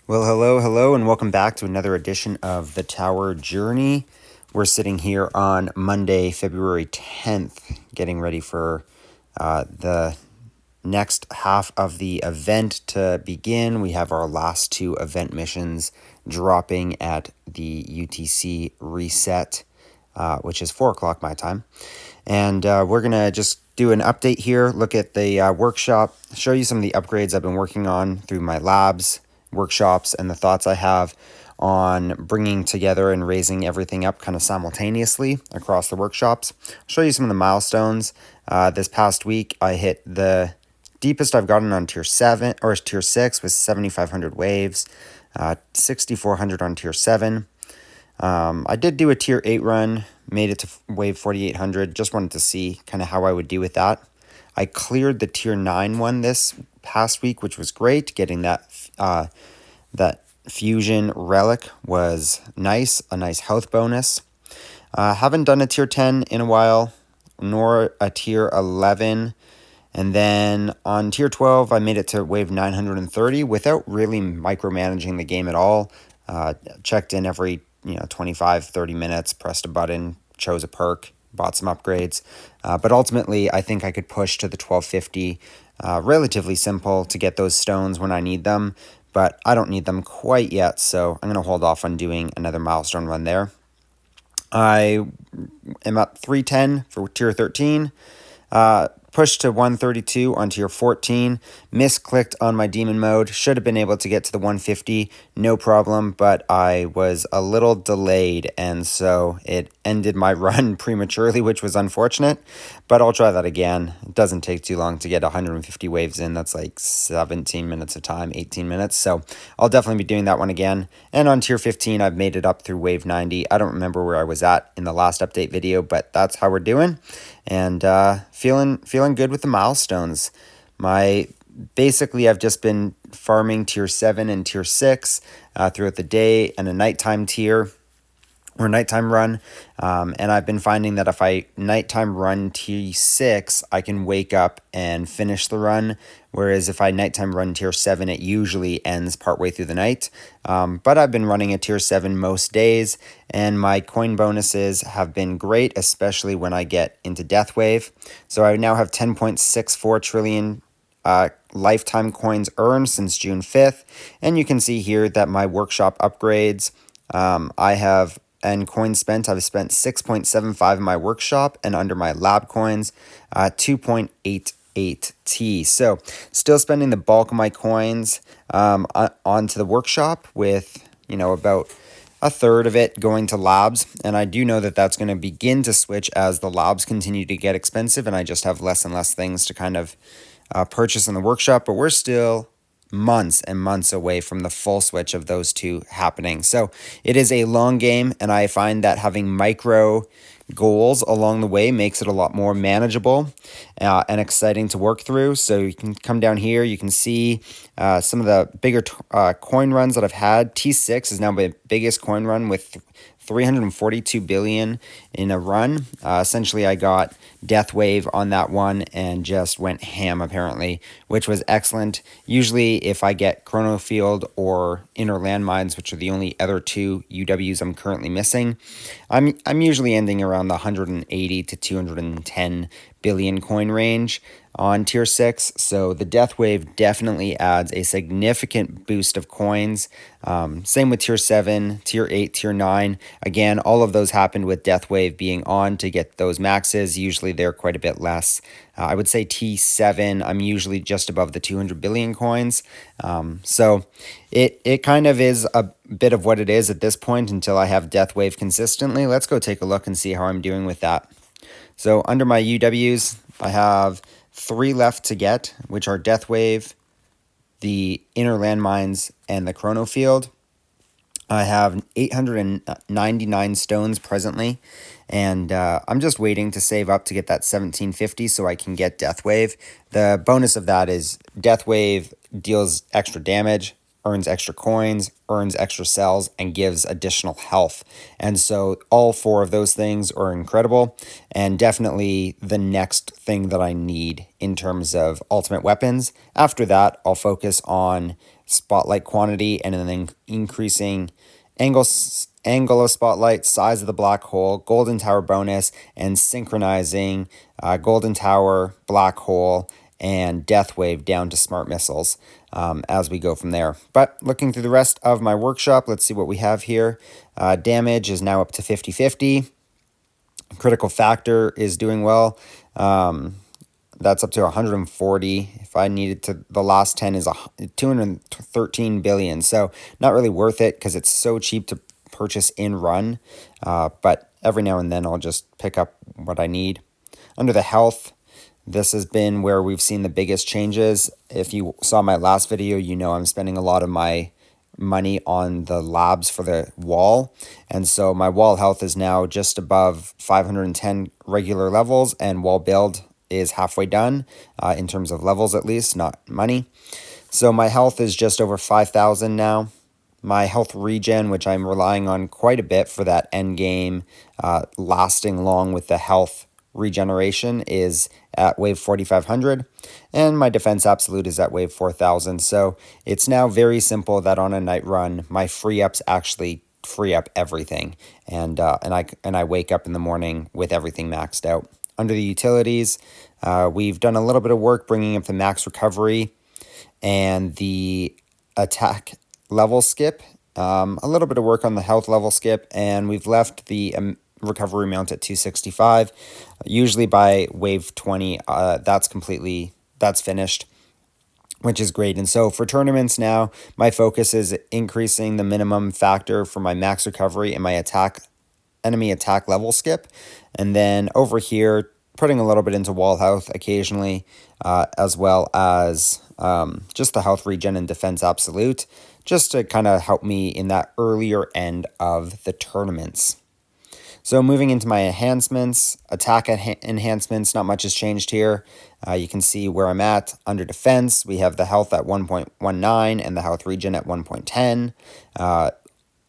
Well, hello, and welcome back to another edition of the Tower Journey. We're sitting here on Monday, February 10th, getting ready for the next half of the event to begin. We have our last two event missions dropping at the UTC reset, which is 4 o'clock my time. And we're going to just do an update here, look at the workshop, show you some of the upgrades I've been working on through my labs, workshops, and the thoughts I have on bringing together and raising everything up kind of simultaneously across the workshops. I'll show you some of the milestones. This past week, I hit the deepest I've gotten on tier 7 or tier 6 was 7,500 waves, 6,400 on tier 7. I did do a tier 8 run, made it to wave 4,800. Just wanted to see kind of how I would do with that. I cleared the tier 9 one this past week, which was great. Getting that fusion relic was nice, a nice health bonus. Haven't done a tier 10 in a while, nor a tier 11. And then on tier 12, I made it to wave 930 without really micromanaging the game at all. Checked in every 25, 30 minutes, pressed a button, chose a perk, bought some upgrades. But ultimately, I think I could push to the 1250. Relatively simple to get those stones when I need them, but I don't need them quite yet, so I'm going to hold off on doing another milestone run there. I am at 310 for tier 13. Pushed to 132 on tier 14, misclicked on my demon mode, should have been able to get to the 150, no problem, but I was a little delayed, and so it ended my run prematurely, which was unfortunate, but I'll try that again. It doesn't take too long to get 150 waves in. That's like 17 minutes of time, 18 minutes, so I'll definitely be doing that one again. And on tier 15, I've made it up through wave 90. I don't remember where I was at in the last update video, but that's how we're doing. And feeling good with the milestones. Basically, I've just been farming tier 7 and tier 6 throughout the day, and a nighttime tier or nighttime run. And I've been finding that if I nighttime run T6, I can wake up and finish the run. Whereas if I nighttime run tier 7, it usually ends partway through the night. But I've been running a tier 7 most days, and my coin bonuses have been great, especially when I get into Death Wave. So I now have 10.64 trillion lifetime coins earned since June 5th. And you can see here that my workshop upgrades, and coins spent, I've spent 6.75 in my workshop, and under my lab coins, 2.88 T. So still spending the bulk of my coins onto the workshop, with about a third of it going to labs. And I do know that that's going to begin to switch as the labs continue to get expensive, and I just have less and less things to kind of purchase in the workshop. But we're still months and months away from the full switch of those two happening. So it is a long game, and I find that having micro goals along the way makes it a lot more manageable and exciting to work through. So you can come down here, you can see some of the bigger coin runs that I've had. T6 is now my biggest coin run with 342 billion in a run. Essentially, I got Death Wave on that one and just went ham, apparently, which was excellent. Usually, if I get Chrono Field or Inner Landmines, which are the only other two UWs I'm currently missing, I'm usually ending around the 180 to 210 billion coin range on tier 6. So the Death Wave definitely adds a significant boost of coins. Same with tier 7, tier 8, tier 9. Again, all of those happened with Death Wave being on to get those maxes. Usually they're quite a bit less. I would say T7, I'm usually just above the 200 billion coins. So it kind of is a bit of what it is at this point until I have Death Wave consistently. Let's go take a look and see how I'm doing with that. So under my UWs, I have 3 left to get, which are Death Wave, the Inner Landmines, and the Chrono Field. I have 899 stones presently, and I'm just waiting to save up to get that 1750 so I can get Death Wave. The bonus of that is Death Wave deals extra damage, earns extra coins, earns extra cells, and gives additional health. And so all 4 of those things are incredible, and definitely the next thing that I need in terms of ultimate weapons. After that, I'll focus on spotlight quantity, and then increasing angle of spotlight, size of the black hole, golden tower bonus, and synchronizing golden tower, black hole, and death wave down to smart missiles as we go from there. But looking through the rest of my workshop, let's see what we have here. Damage is now up to 50-50. Critical factor is doing well. That's up to 140. If I needed to, the last 10 is 213 billion. So not really worth it because it's so cheap to purchase in run. But every now and then I'll just pick up what I need. Under the health, this has been where we've seen the biggest changes. If you saw my last video, you know I'm spending a lot of my money on the labs for the wall, and so my wall health is now just above 510 regular levels, and wall build is halfway done in terms of levels, at least, not money. So my health is just over 5,000 now. My health regen, which I'm relying on quite a bit for that end game lasting long with the health regeneration, is at wave 4,500, and my defense absolute is at wave 4,000. So it's now very simple that on a night run, my free ups actually free up everything, and I wake up in the morning with everything maxed out. Under the utilities, we've done a little bit of work bringing up the max recovery and the attack level skip, a little bit of work on the health level skip, and we've left the recovery amount at 265. Usually by wave 20, that's finished, which is great. And so for tournaments now, my focus is increasing the minimum factor for my max recovery and my enemy attack level skip. And then over here, putting a little bit into wall health occasionally, as well as just the health regen and defense absolute, just to kind of help me in that earlier end of the tournaments. So moving into my enhancements, attack enhancements, not much has changed here. You can see where I'm at. Under defense, we have the health at 1.19 and the health regen at 1.10.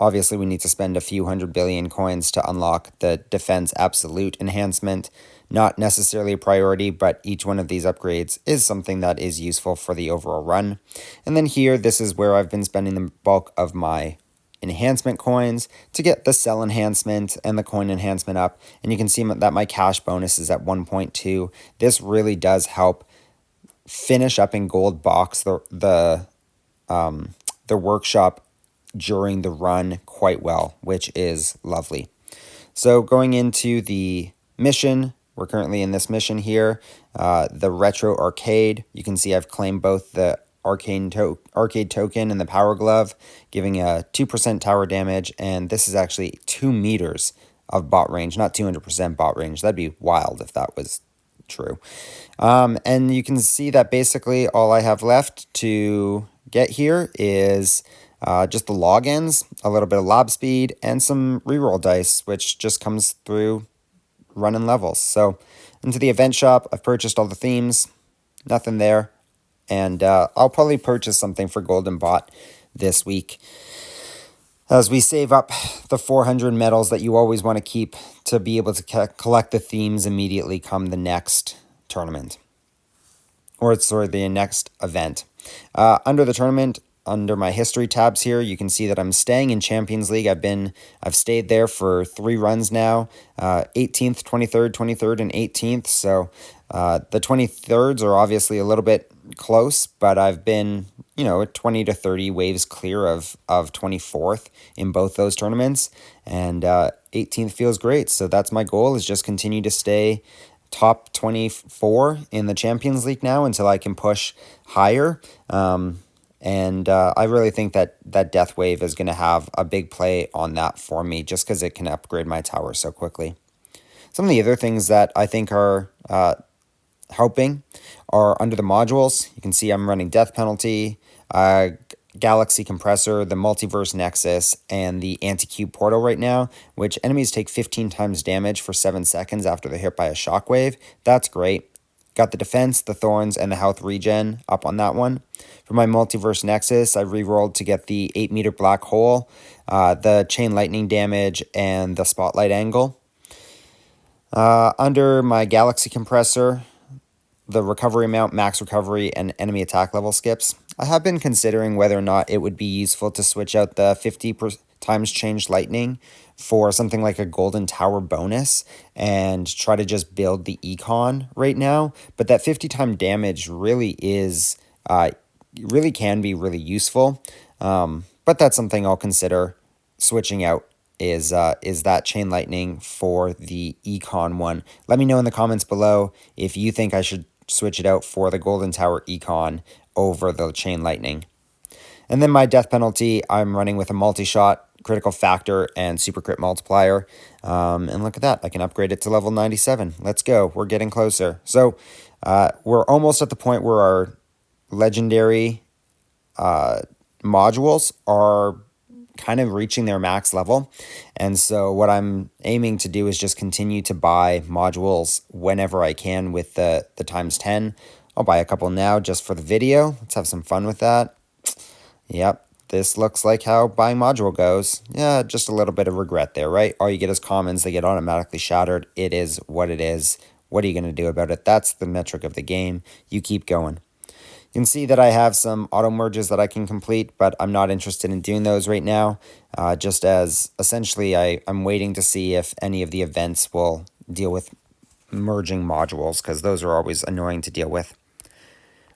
Obviously, we need to spend a few 100 billion coins to unlock the defense absolute enhancement. Not necessarily a priority, but each one of these upgrades is something that is useful for the overall run. And then here, this is where I've been spending the bulk of my enhancement coins to get the cell enhancement and the coin enhancement up. And you can see that my cash bonus is at 1.2. This really does help finish up in gold box the workshop during the run quite well, which is lovely. So going into the mission, we're currently in this mission here, the Retro Arcade. You can see I've claimed both the arcade token and the power glove, giving a 2% tower damage, and this is actually 2 meters of bot range, not 200% bot range. That'd be wild if that was true. And you can see that basically all I have left to get here is just the logins, a little bit of lob speed, and some reroll dice, which just comes through running levels. So into the event shop, I've purchased all the themes, nothing there. And I'll probably purchase something for Golden Bot this week as we save up the 400 medals that you always want to keep to be able to collect the themes immediately come the next tournament. Or sorry, the next event. Under the tournament, under my history tabs here, you can see that I'm staying in Champions League. I've stayed there for 3 runs now, 18th, 23rd, and 18th. So the 23rds are obviously a little bit close, but I've been, 20 to 30 waves clear of 24th in both those tournaments, and 18th feels great. So that's my goal, is just continue to stay top 24 in the Champions League now until I can push higher. And I really think that Death Wave is going to have a big play on that for me, just because it can upgrade my tower so quickly. Some of the other things that I think are helping are under the modules. You can see I'm running Death Penalty, Galaxy Compressor, the Multiverse Nexus, and the Anti-Cube Portal right now, which enemies take 15 times damage for 7 seconds after they're hit by a shockwave. That's great. Got the defense, the thorns, and the health regen up on that one. For my Multiverse Nexus, I re-rolled to get the 8-meter black hole, the chain lightning damage, and the spotlight angle. Under my Galaxy Compressor, the recovery amount, max recovery, and enemy attack level skips. I have been considering whether or not it would be useful to switch out the 50 times changed lightning for something like a golden tower bonus and try to just build the econ right now. But that 50 time damage really is, really can be really useful. But that's something I'll consider switching out is that chain lightning for the econ one. Let me know in the comments below if you think I should switch it out for the golden tower econ over the chain lightning. And then my death penalty, I'm running with a multi-shot, critical factor, and super crit multiplier. And look at that, I can upgrade it to level 97. Let's go, we're getting closer. So we're almost at the point where our legendary modules are kind of reaching their max level. And so what I'm aiming to do is just continue to buy modules whenever I can with the times 10. I'll buy a couple now just for the video. Let's have some fun with that. Yep, this looks like how buying module goes. Yeah, just a little bit of regret there, right? All you get is commons, they get automatically shattered. It is what it is. What are you going to do about it? That's the metric of the game. You keep going. You can see that I have some auto merges that I can complete, but I'm not interested in doing those right now, just as essentially I'm waiting to see if any of the events will deal with merging modules, because those are always annoying to deal with.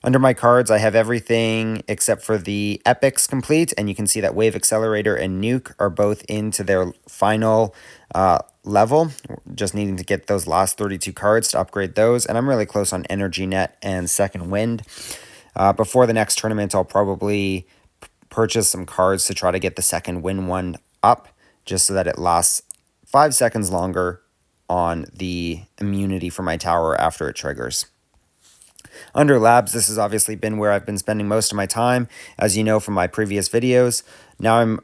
Under my cards, I have everything except for the epics complete, and you can see that Wave Accelerator and Nuke are both into their final level. Just needing to get those last 32 cards to upgrade those, and I'm really close on Energy Net and Second Wind. Before the next tournament, I'll probably purchase some cards to try to get the Second Wind one up, just so that it lasts 5 seconds longer on the immunity for my tower after it triggers. Under labs, this has obviously been where I've been spending most of my time, as you know from my previous videos. Now I'm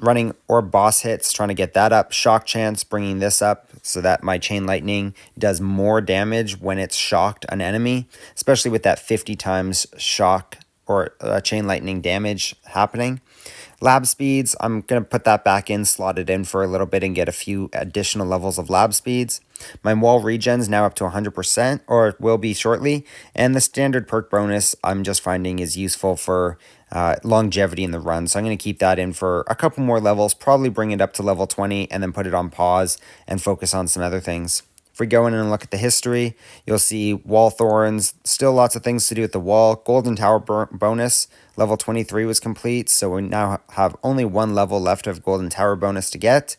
running orb boss hits, trying to get that up. Shock chance, bringing this up so that my chain lightning does more damage when it's shocked an enemy, especially with that 50 times shock or chain lightning damage happening. Lab speeds, I'm going to put that back in, slot it in for a little bit and get a few additional levels of lab speeds. My wall regen's now up to 100%, or will be shortly, and the standard perk bonus I'm just finding is useful for longevity in the run, so I'm going to keep that in for a couple more levels, probably bring it up to level 20, and then put it on pause and focus on some other things. If we go in and look at the history, you'll see wall thorns, still lots of things to do with the wall. Golden Tower bonus, level 23 was complete, so we now have only one level left of Golden Tower bonus to get.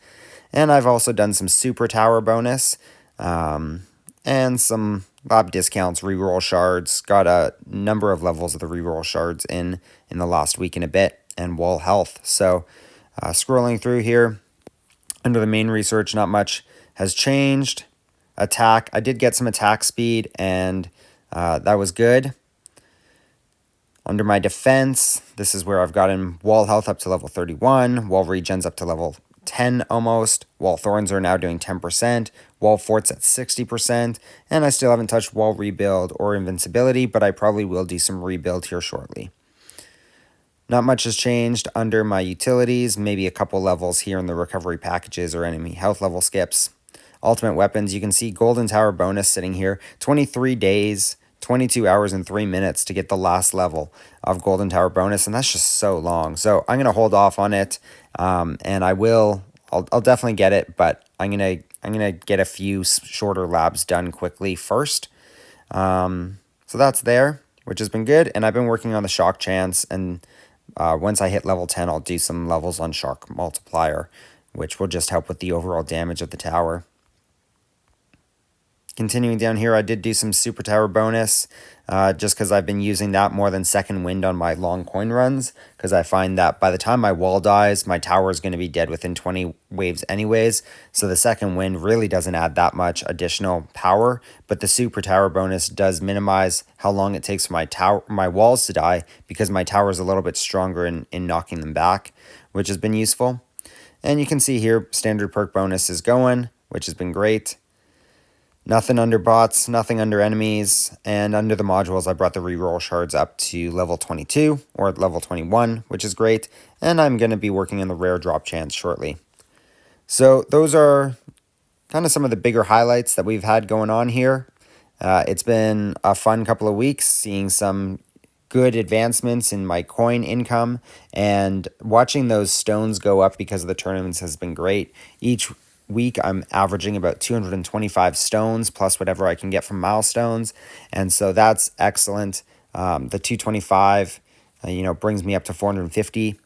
And I've also done some Super Tower bonus, and some lab discounts, reroll shards. Got a number of levels of the reroll shards in the last week and a bit, and wall health. So scrolling through here, under the main research, not much has changed. Attack, I did get some attack speed, and that was good. Under my defense, this is where I've gotten wall health up to level 31, wall regens up to level 10 almost, wall thorns are now doing 10%, wall forts at 60%, and I still haven't touched wall rebuild or invincibility, but I probably will do some rebuild here shortly. Not much has changed under my utilities, maybe a couple levels here in the recovery packages or enemy health level skips. Ultimate weapons, you can see Golden Tower bonus sitting here, 23 days, 22 hours and 3 minutes to get the last level of Golden Tower bonus, and that's just so long. So I'm gonna hold off on it, and I'll definitely get it, but I'm gonna get a few shorter labs done quickly first. So that's there, which has been good, and I've been working on the shock chance, and once I hit level 10, I'll do some levels on shock multiplier, which will just help with the overall damage of the tower. Continuing down here, I did do some Super Tower bonus, just because I've been using that more than Second Wind on my long coin runs, because I find that by the time my wall dies, my tower is going to be dead within 20 waves anyways, so the Second Wind really doesn't add that much additional power, but the Super Tower bonus does minimize how long it takes for my walls to die, because my tower is a little bit stronger in knocking them back, which has been useful. And you can see here, standard perk bonus is going, which has been great. Nothing under bots, nothing under enemies, and under the modules, I brought the reroll shards up to level 22 or level 21, which is great, and I'm going to be working on the rare drop chance shortly. So those are kind of some of the bigger highlights that we've had going on here. It's been a fun couple of weeks, seeing some good advancements in my coin income, and watching those stones go up because of the tournaments has been great. Each week I'm averaging about 225 stones plus whatever I can get from milestones, and so that's excellent. The 225 brings me up to 450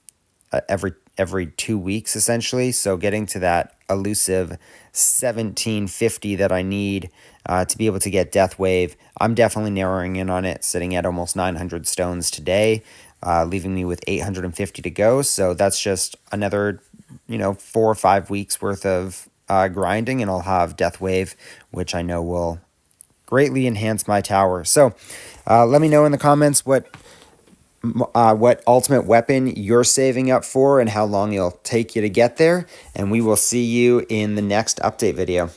every 2 weeks essentially. So getting to that elusive 1750 that I need to be able to get Death Wave, I'm definitely narrowing in on it, sitting at almost 900 stones today, leaving me with 850 to go. So that's just another 4 or 5 weeks worth of grinding, and I'll have Death Wave, which I know will greatly enhance my tower. So let me know in the comments what ultimate weapon you're saving up for and how long it'll take you to get there. And we will see you in the next update video.